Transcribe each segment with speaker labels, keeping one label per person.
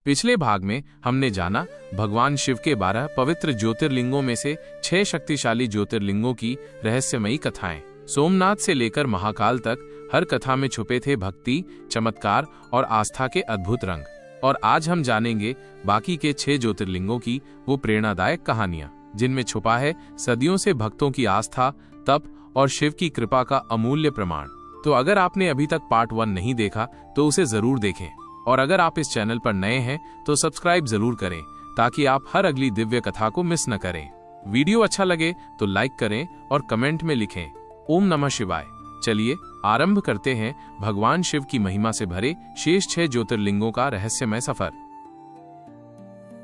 Speaker 1: पिछले भाग में हमने जाना भगवान शिव के 12 पवित्र ज्योतिर्लिंगों में से 6 शक्तिशाली ज्योतिर्लिंगों की रहस्यमयी कथाएं। सोमनाथ से लेकर महाकाल तक हर कथा में छुपे थे भक्ति, चमत्कार और आस्था के अद्भुत रंग। और आज हम जानेंगे बाकी के 6 ज्योतिर्लिंगों की वो प्रेरणादायक कहानियां, जिनमें छुपा है सदियों से भक्तों की आस्था, तप और शिव की कृपा का अमूल्य प्रमाण। तो अगर आपने अभी तक पार्ट 1 नहीं देखा तो उसे जरूर देखें, और अगर आप इस चैनल पर नए हैं तो सब्सक्राइब जरूर करें ताकि आप हर अगली दिव्य कथा को मिस न करें। वीडियो अच्छा लगे तो लाइक करें और कमेंट में लिखें ओम नमः शिवाय। चलिए आरंभ करते हैं भगवान शिव की महिमा से भरे शेष 6 ज्योतिर्लिंगों का रहस्यमय सफर।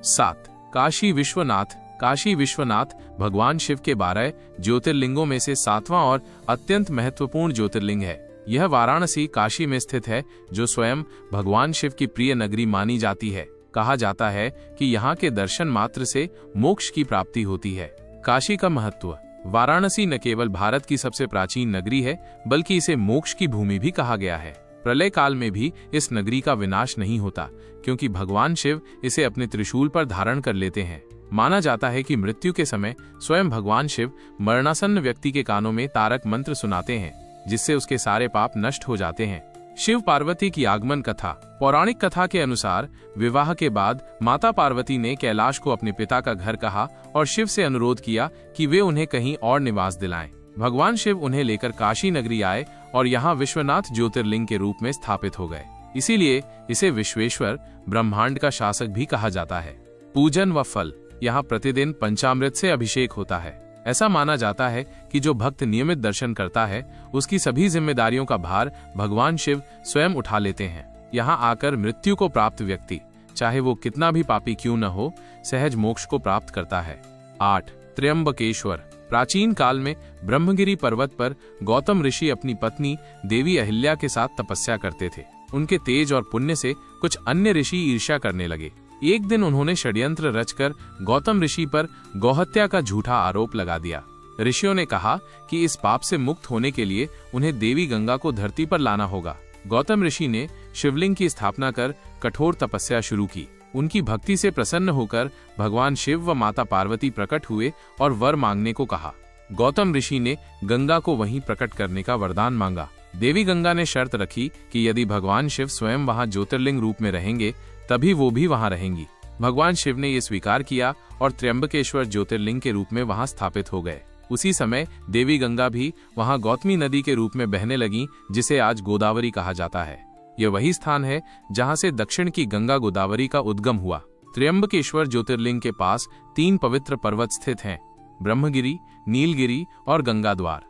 Speaker 1: 7. काशी विश्वनाथ। काशी विश्वनाथ भगवान शिव के 12 ज्योतिर्लिंगों में से 7वां और अत्यंत महत्वपूर्ण ज्योतिर्लिंग है। यह वाराणसी काशी में स्थित है, जो स्वयं भगवान शिव की प्रिय नगरी मानी जाती है। कहा जाता है कि यहाँ के दर्शन मात्र से मोक्ष की प्राप्ति होती है। काशी का महत्व। वाराणसी न केवल भारत की सबसे प्राचीन नगरी है, बल्कि इसे मोक्ष की भूमि भी कहा गया है। प्रलय काल में भी इस नगरी का विनाश नहीं होता, क्योंकि भगवान शिव इसे अपने त्रिशूल पर धारण कर लेते हैं। माना जाता है कि मृत्यु के समय स्वयं भगवान शिव मरणासन्न व्यक्ति के कानों में तारक मंत्र सुनाते हैं, जिससे उसके सारे पाप नष्ट हो जाते हैं। शिव पार्वती की आगमन कथा। पौराणिक कथा के अनुसार विवाह के बाद माता पार्वती ने कैलाश को अपने पिता का घर कहा और शिव से अनुरोध किया कि वे उन्हें कहीं और निवास दिलाएं। भगवान शिव उन्हें लेकर काशी नगरी आए और यहाँ विश्वनाथ ज्योतिर्लिंग के रूप में स्थापित हो गए। इसीलिए इसे विश्वेश्वर, ब्रह्मांड का शासक भी कहा जाता है। पूजन व फल। यहाँ प्रतिदिन पंचामृत से अभिषेक होता है। ऐसा माना जाता है कि जो भक्त नियमित दर्शन करता है, उसकी सभी जिम्मेदारियों का भार भगवान शिव स्वयं उठा लेते हैं। यहाँ आकर मृत्यु को प्राप्त व्यक्ति, चाहे वो कितना भी पापी क्यों न हो, सहज मोक्ष को प्राप्त करता है। 8. त्र्यंबकेश्वर। प्राचीन काल में ब्रह्मगिरी पर्वत पर गौतम ऋषि अपनी पत्नी देवी अहिल्या के साथ तपस्या करते थे। उनके तेज और पुण्य से कुछ अन्य ऋषि ईर्ष्या करने लगे। एक दिन उन्होंने षड्यंत्र रचकर गौतम ऋषि पर गौहत्या का झूठा आरोप लगा दिया। ऋषियों ने कहा कि इस पाप से मुक्त होने के लिए उन्हें देवी गंगा को धरती पर लाना होगा। गौतम ऋषि ने शिवलिंग की स्थापना कर कठोर तपस्या शुरू की। उनकी भक्ति से प्रसन्न होकर भगवान शिव व माता पार्वती प्रकट हुए और वर मांगने को कहा। गौतम ऋषि ने गंगा को वहीं प्रकट करने का वरदान मांगा। देवी गंगा ने शर्त रखी कि यदि भगवान शिव स्वयं वहां ज्योतिर्लिंग रूप में रहेंगे, तभी वो भी वहां रहेंगी। भगवान शिव ने ये स्वीकार किया और त्र्यंबकेश्वर ज्योतिर्लिंग के रूप में वहां स्थापित हो गए। उसी समय देवी गंगा भी वहां गौतमी नदी के रूप में बहने लगी, जिसे आज गोदावरी कहा जाता है। यह वही स्थान है जहां से दक्षिण की गंगा गोदावरी का उद्गम हुआ। त्र्यंबकेश्वर ज्योतिर्लिंग के पास 3 पवित्र पर्वत स्थित हैं, ब्रह्मगिरी, नीलगिरी और गंगाद्वार।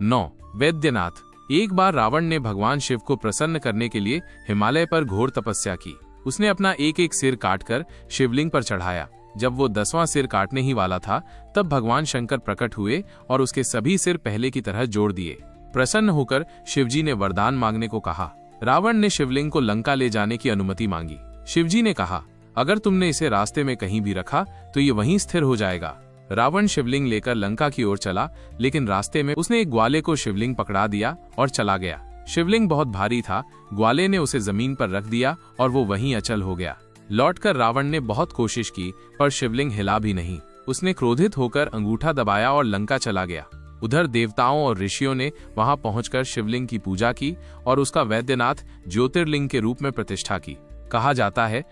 Speaker 1: 9. वैद्यनाथ। एक बार रावण ने भगवान शिव को प्रसन्न करने के लिए हिमालय पर घोर तपस्या की। उसने अपना एक सिर काटकर शिवलिंग पर चढ़ाया। जब वो 10वां सिर काटने ही वाला था, तब भगवान शंकर प्रकट हुए और उसके सभी सिर पहले की तरह जोड़ दिए। प्रसन्न होकर शिवजी ने वरदान मांगने को कहा। रावण ने शिवलिंग को लंका ले जाने की अनुमति मांगी। शिवजी ने कहा, अगर तुमने इसे रास्ते में कहीं भी रखा तो ये वहीं स्थिर हो जाएगा। रावण शिवलिंग लेकर लंका की ओर चला, लेकिन रास्ते में उसने एक ग्वाले को शिवलिंग पकड़ा दिया और चला गया। शिवलिंग बहुत भारी था, ग्वाले ने उसे जमीन पर रख दिया और वो वहीं अचल हो गया। लौटकर रावण ने बहुत कोशिश की, पर शिवलिंग हिला भी नहीं। उसने क्रोधित होकर अंगूठा दबाया और लंका चला गया। उधर देवताओं और ऋषियों ने वहां पहुंचकर शिवलिंग की पूजा की और उसका वैद्यनाथ ज्योतिर्लिंग के रूप में प्रतिष्ठा की। कहा जाता है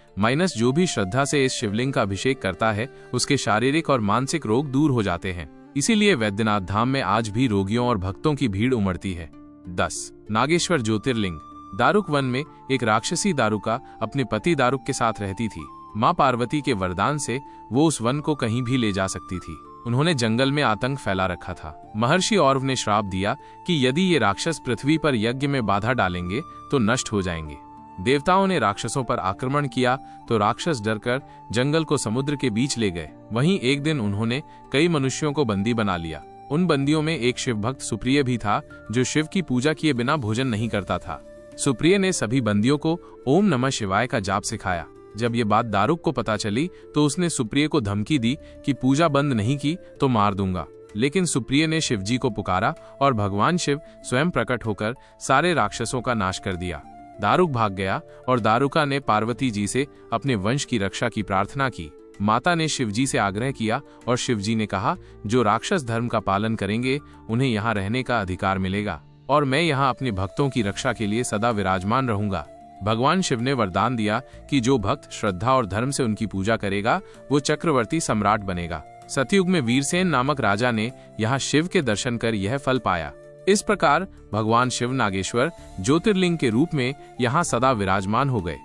Speaker 1: जो भी श्रद्धा से इस शिवलिंग का अभिषेक करता है, उसके शारीरिक और मानसिक रोग दूर हो जाते हैं। इसीलिए वैद्यनाथ धाम में आज भी रोगियों और भक्तों की भीड़ उमड़ती है। 10. नागेश्वर ज्योतिर्लिंग। दारुक वन में एक राक्षसी दारुका अपने पति दारुक के साथ रहती थी। माँ पार्वती के वरदान से वो उस वन को कहीं भी ले जा सकती थी। उन्होंने जंगल में आतंक फैला रखा था। महर्षि औरव ने श्राप दिया कि यदि ये राक्षस पृथ्वी पर यज्ञ में बाधा डालेंगे तो नष्ट हो जाएंगे। देवताओं ने राक्षसों पर आक्रमण किया तो राक्षस डरकर जंगल को समुद्र के बीच ले गए। वहीं एक दिन उन्होंने कई मनुष्यों को बंदी बना लिया। उन बंदियों में एक शिव भक्त सुप्रिय भी था, जो शिव की पूजा किए बिना भोजन नहीं करता था। सुप्रिय ने सभी बंदियों को ओम नमः शिवाय का जाप सिखाया। जब ये बात दारुक को पता चली तो उसने सुप्रिय को धमकी दी कि पूजा बंद नहीं की तो मार दूंगा। लेकिन सुप्रिय ने शिवजी को पुकारा और भगवान शिव स्वयं प्रकट होकर सारे राक्षसों का नाश कर दिया। दारुक भाग गया और दारुका ने पार्वती जी से अपने वंश की रक्षा की प्रार्थना की। माता ने शिवजी से आग्रह किया और शिवजी ने कहा, जो राक्षस धर्म का पालन करेंगे उन्हें यहाँ रहने का अधिकार मिलेगा और मैं यहाँ अपने भक्तों की रक्षा के लिए सदा विराजमान रहूंगा। भगवान शिव ने वरदान दिया कि जो भक्त श्रद्धा और धर्म से उनकी पूजा करेगा वो चक्रवर्ती सम्राट बनेगा। सतयुग में वीरसेन नामक राजा ने यहाँ शिव के दर्शन कर यह फल पाया। इस प्रकार भगवान शिव नागेश्वर ज्योतिर्लिंग के रूप में यहाँ सदा विराजमान हो गए।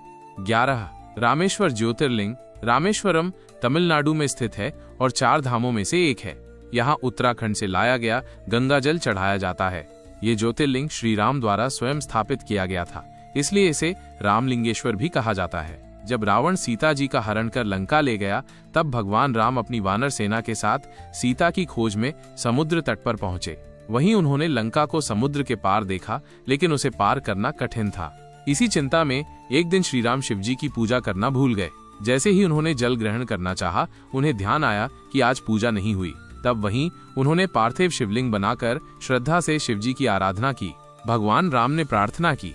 Speaker 1: 11 रामेश्वर ज्योतिर्लिंग। रामेश्वरम तमिलनाडु में स्थित है और 4 धामों में से एक है। यहाँ उत्तराखंड से लाया गया गंगा जल चढ़ाया जाता है। ये ज्योतिर्लिंग श्री राम द्वारा स्वयं स्थापित किया गया था, इसलिए इसे रामलिंगेश्वर भी कहा जाता है। जब रावण सीता जी का हरण कर लंका ले गया, तब भगवान राम अपनी वानर सेना के साथ सीता की खोज में समुद्र तट पर पहुंचे। वहीं उन्होंने लंका को समुद्र के पार देखा, लेकिन उसे पार करना कठिन था। इसी चिंता में एक दिन श्री राम शिव जी की पूजा करना भूल गए। जैसे ही उन्होंने जल ग्रहण करना चाहा, उन्हें ध्यान आया कि आज पूजा नहीं हुई। तब वहीं उन्होंने पार्थिव शिवलिंग बनाकर श्रद्धा से शिवजी की आराधना की। भगवान राम ने प्रार्थना की,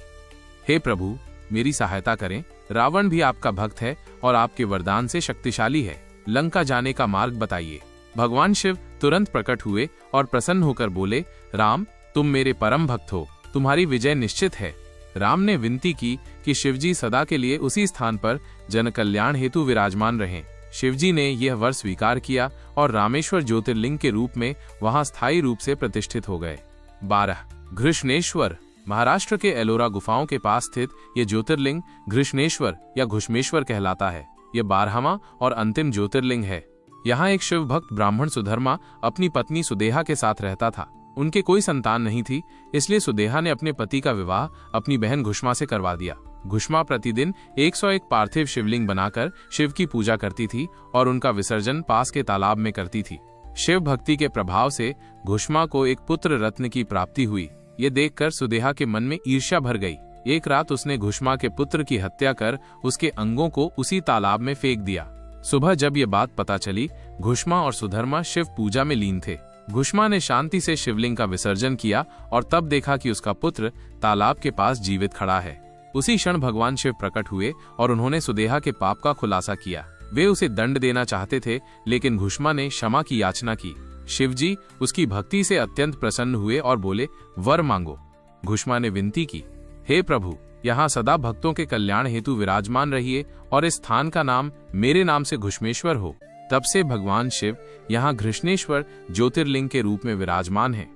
Speaker 1: हे प्रभु मेरी सहायता करें, रावण भी आपका भक्त है और आपके वरदान से शक्तिशाली है, लंका जाने का मार्ग बताइए। भगवान शिव तुरंत प्रकट हुए और प्रसन्न होकर बोले, राम तुम मेरे परम भक्त हो, तुम्हारी विजय निश्चित है। राम ने विनती की कि शिवजी सदा के लिए उसी स्थान पर जन कल्याण हेतु विराजमान रहें। शिवजी ने यह वर स्वीकार किया और रामेश्वर ज्योतिर्लिंग के रूप में वहां स्थायी रूप से प्रतिष्ठित हो गए। 12 घृष्णेश्वर। महाराष्ट्र के एलोरा गुफाओं के पास स्थित ये ज्योतिर्लिंग घृष्णेश्वर या घुष्मेश्वर कहलाता है। यह 12वां और अंतिम ज्योतिर्लिंग है। यहाँ एक शिव भक्त ब्राह्मण सुधर्मा अपनी पत्नी सुदेहा के साथ रहता था। उनके कोई संतान नहीं थी, इसलिए सुदेहा ने अपने पति का विवाह अपनी बहन घुष्मा से करवा दिया। घुष्मा प्रतिदिन 101 पार्थिव शिवलिंग बनाकर शिव की पूजा करती थी और उनका विसर्जन पास के तालाब में करती थी। शिव भक्ति के प्रभाव से घुष्मा को एक पुत्र रत्न की प्राप्ति हुई। ये देखकर सुदेहा के मन में ईर्ष्या भर गई। एक रात उसने घुष्मा के पुत्र की हत्या कर उसके अंगों को उसी तालाब में फेंक दिया। सुबह जब ये बात पता चली, घुष्मा और सुधर्मा शिव पूजा में लीन थे। घुष्मा ने शांति से शिवलिंग का विसर्जन किया और तब देखा कि उसका पुत्र तालाब के पास जीवित खड़ा है। उसी क्षण भगवान शिव प्रकट हुए और उन्होंने सुदेहा के पाप का खुलासा किया। वे उसे दंड देना चाहते थे, लेकिन घुष्मा ने क्षमा की याचना की। शिवजी उसकी भक्ति से अत्यंत प्रसन्न हुए और बोले, वर मांगो। घुष्मा ने विनती की, हे प्रभु यहाँ सदा भक्तों के कल्याण हेतु विराजमान रहिए और इस स्थान का नाम मेरे नाम से घुष्मेश्वर हो। तब से भगवान शिव यहाँ घृष्णेश्वर ज्योतिर्लिंग के रूप में विराजमान है।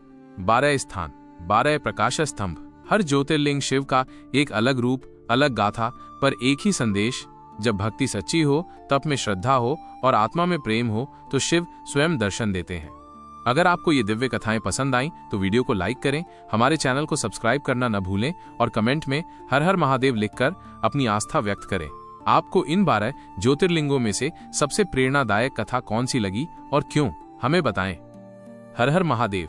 Speaker 1: 12 स्थान, 12 प्रकाश स्तंभ। हर ज्योतिर्लिंग शिव का एक अलग रूप, अलग गाथा, पर एक ही संदेश। जब भक्ति सच्ची हो, तप में श्रद्धा हो और आत्मा में प्रेम हो, तो शिव स्वयं दर्शन देते हैं। अगर आपको ये दिव्य कथाएं पसंद आईं तो वीडियो को लाइक करें, हमारे चैनल को सब्सक्राइब करना न भूलें और कमेंट में हर हर महादेव लिखकर अपनी आस्था व्यक्त करें। आपको इन 12 ज्योतिर्लिंगों में से सबसे प्रेरणादायक कथा कौन सी लगी और क्यों, हमें बताएं। हर हर महादेव।